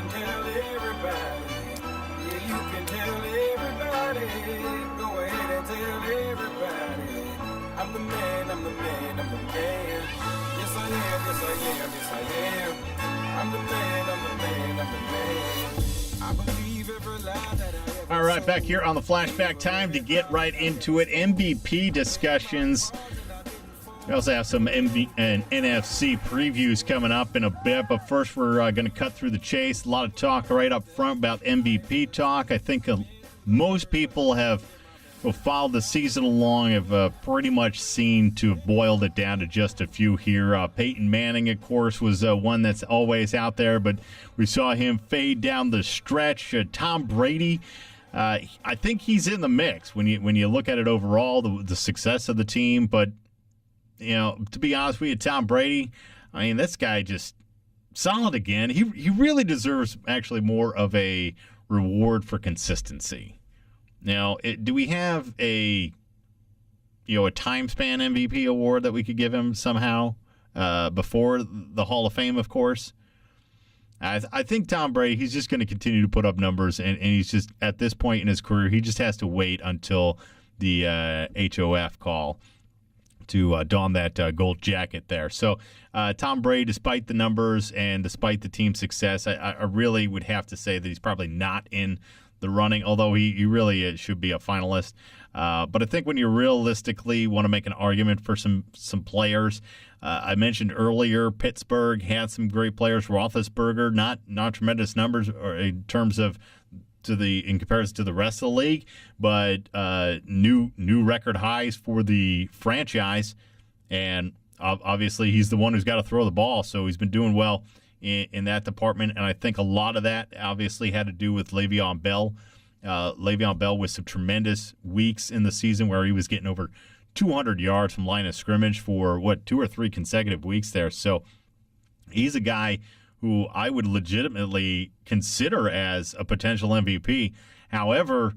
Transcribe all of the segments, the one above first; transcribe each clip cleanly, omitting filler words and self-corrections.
can tell everybody. Yeah, you can tell everybody. Go ahead and tell everybody. I'm the man, I'm the man, I'm the man. Yes, I am, yes, I am, yes, I am. I'm the man, I'm the man, I'm the man. I believe every lie that I ever All right, back here on the Flashback, time to get right into it. MVP discussions. We also have some MV and NFC previews coming up in a bit, but first we're going to cut through the chase. A lot of talk right up front about MVP talk. I think most people who followed the season along have pretty much seemed to have boiled it down to just a few here. Peyton Manning, of course, was one that's always out there, but we saw him fade down the stretch. Tom Brady, I think he's in the mix when you look at it overall, the success of the team, but to be honest with you, Tom Brady, I mean, this guy just solid again. He really deserves actually more of a reward for consistency. Now, do we have a time span MVP award that we could give him somehow before the Hall of Fame, of course? I think Tom Brady, he's just going to continue to put up numbers, and he's just, at this point in his career, he just has to wait until the HOF call to don that gold jacket there. So Tom Brady, despite the numbers and despite the team's success, I really would have to say that he's probably not in the running, although he really should be a finalist. But I think when you realistically want to make an argument for some players, I mentioned earlier Pittsburgh had some great players. Roethlisberger, not tremendous numbers or in terms of in comparison to the rest of the league, but new record highs for the franchise, and obviously he's the one who's got to throw the ball, so he's been doing well in that department, and I think a lot of that obviously had to do with Le'Veon Bell. Le'Veon Bell with some tremendous weeks in the season where he was getting over 200 yards from line of scrimmage for 2 or 3 consecutive weeks there. So he's a guy who I would legitimately consider as a potential MVP. However,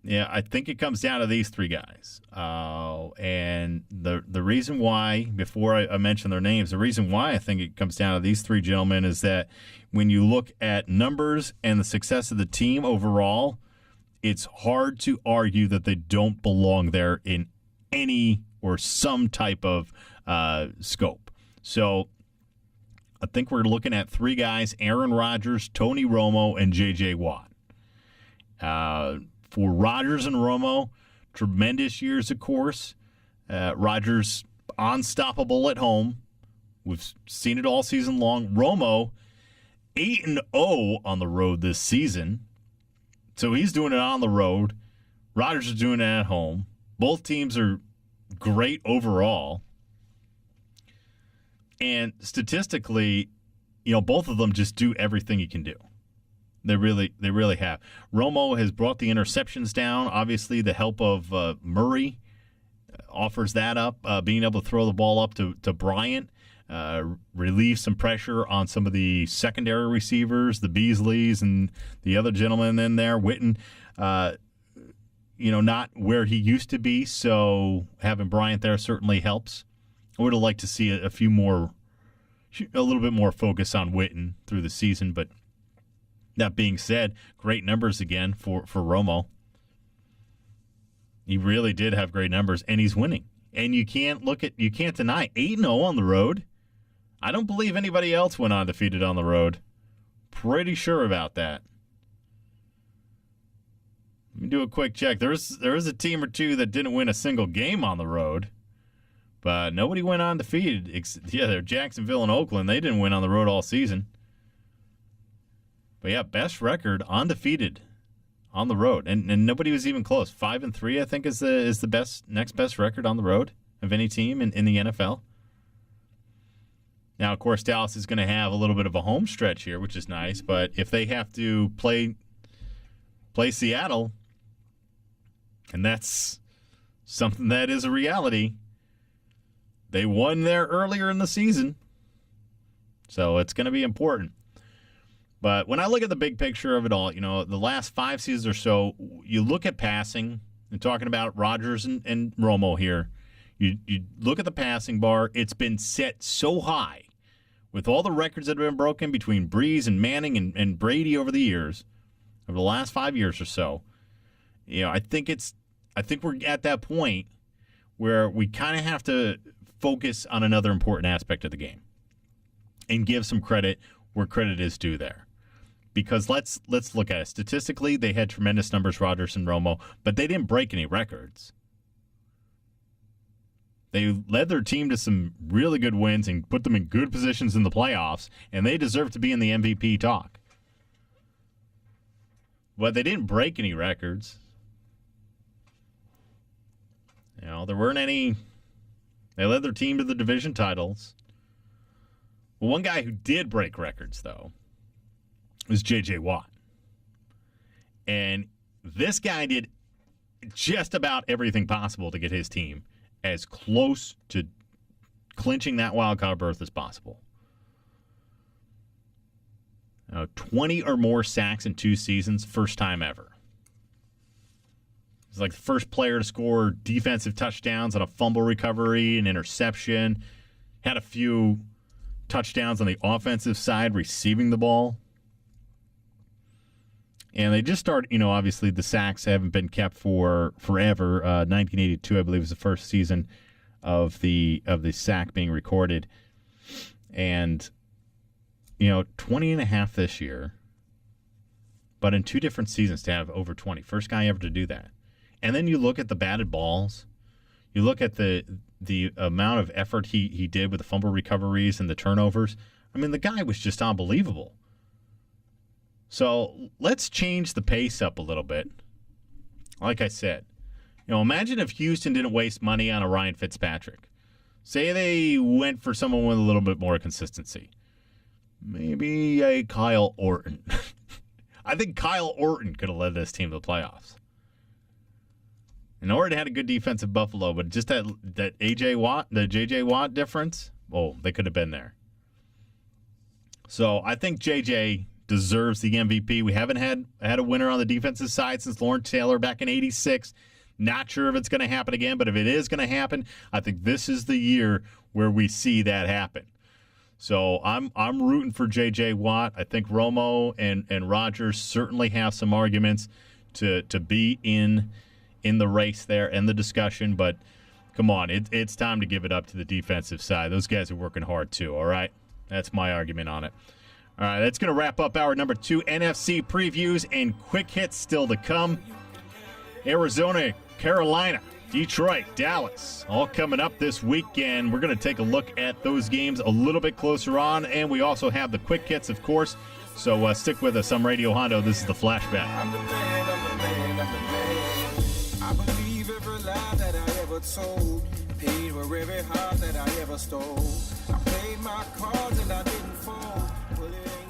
I think it comes down to these 3 guys. And the reason why, before I mention their names, the reason why I think it comes down to these 3 gentlemen is that when you look at numbers and the success of the team overall, it's hard to argue that they don't belong there in any or some type of scope. So I think we're looking at 3 guys: Aaron Rodgers, Tony Romo, and J.J. Watt. For Rodgers and Romo, tremendous years, of course. Rodgers, unstoppable at home. We've seen it all season long. Romo, 8-0 on the road this season. So he's doing it on the road. Rodgers is doing it at home. Both teams are great overall. And statistically, both of them just do everything you can do. They really have. Romo has brought the interceptions down. Obviously, the help of Murray offers that up. Being able to throw the ball up to Bryant, relieve some pressure on some of the secondary receivers, the Beasleys and the other gentleman in there, Witten. Not where he used to be, so having Bryant there certainly helps. I would have liked to see a little bit more focus on Witten through the season, but that being said, great numbers again for Romo. He really did have great numbers, and he's winning. And you can't deny 8-0 on the road. I don't believe anybody else went undefeated on the road. Pretty sure about that. Let me do a quick check. There is a team or two that didn't win a single game on the road. But nobody went undefeated. They're Jacksonville and Oakland. They didn't win on the road all season. But yeah, best record, undefeated on the road. And nobody was even close. 5-3, I think, is the next best record on the road of any team in the NFL. Now, of course, Dallas is going to have a little bit of a home stretch here, which is nice. But if they have to play Seattle, and that's something that is a reality, they won there earlier in the season, so it's going to be important. But when I look at the big picture of it all, the last 5 seasons or so, you look at passing, and talking about Rodgers and Romo here, you look at the passing bar, it's been set so high with all the records that have been broken between Breeze and Manning and Brady over the years, over the last 5 years or so, I think we're at that point where we kind of have to focus on another important aspect of the game and give some credit where credit is due there. Because let's look at it. Statistically, they had tremendous numbers, Rodgers and Romo, but they didn't break any records. They led their team to some really good wins and put them in good positions in the playoffs, and they deserve to be in the MVP talk. But they didn't break any records. There weren't any. They led their team to the division titles. Well, one guy who did break records, though, was J.J. Watt. And this guy did just about everything possible to get his team as close to clinching that wild card berth as possible. 20 or more sacks in 2 seasons, first time ever. He's like the first player to score defensive touchdowns on a fumble recovery, an interception. Had a few touchdowns on the offensive side receiving the ball. And they just started, obviously the sacks haven't been kept for forever. 1982, I believe, was the first season of the sack being recorded. And, 20 and a half this year. But in 2 different seasons to have over 20. First guy ever to do that. And then you look at the batted balls. You look at the amount of effort he did with the fumble recoveries and the turnovers. I mean, the guy was just unbelievable. So let's change the pace up a little bit. Like I said, imagine if Houston didn't waste money on a Ryan Fitzpatrick. Say they went for someone with a little bit more consistency. Maybe a Kyle Orton. I think Kyle Orton could have led this team to the playoffs. And Orton had a good defensive Buffalo, but just that J.J. Watt difference, they could have been there. So I think J.J. deserves the MVP. We haven't had a winner on the defensive side since Lawrence Taylor back in '86. Not sure if it's going to happen again, but if it is going to happen, I think this is the year where we see that happen. So I'm rooting for J.J. Watt. I think Romo and Rodgers certainly have some arguments to be in the race there and the discussion, but come on, it's time to give it up to the defensive side. Those guys are working hard too, all right? That's my argument on it. All right, that's going to wrap up hour number 2. NFC previews and quick hits still to come. Arizona, Carolina, Detroit, Dallas, all coming up this weekend. We're going to take a look at those games a little bit closer on, and we also have the quick hits, of course. So stick with us. I'm Radio Hondo. This is the Flashback. I'm the man, I'm the man, I'm the man. I believe every lie that I ever told. Paid for every heart that I ever stole. I played my cards and I didn't fold. Well, it ain't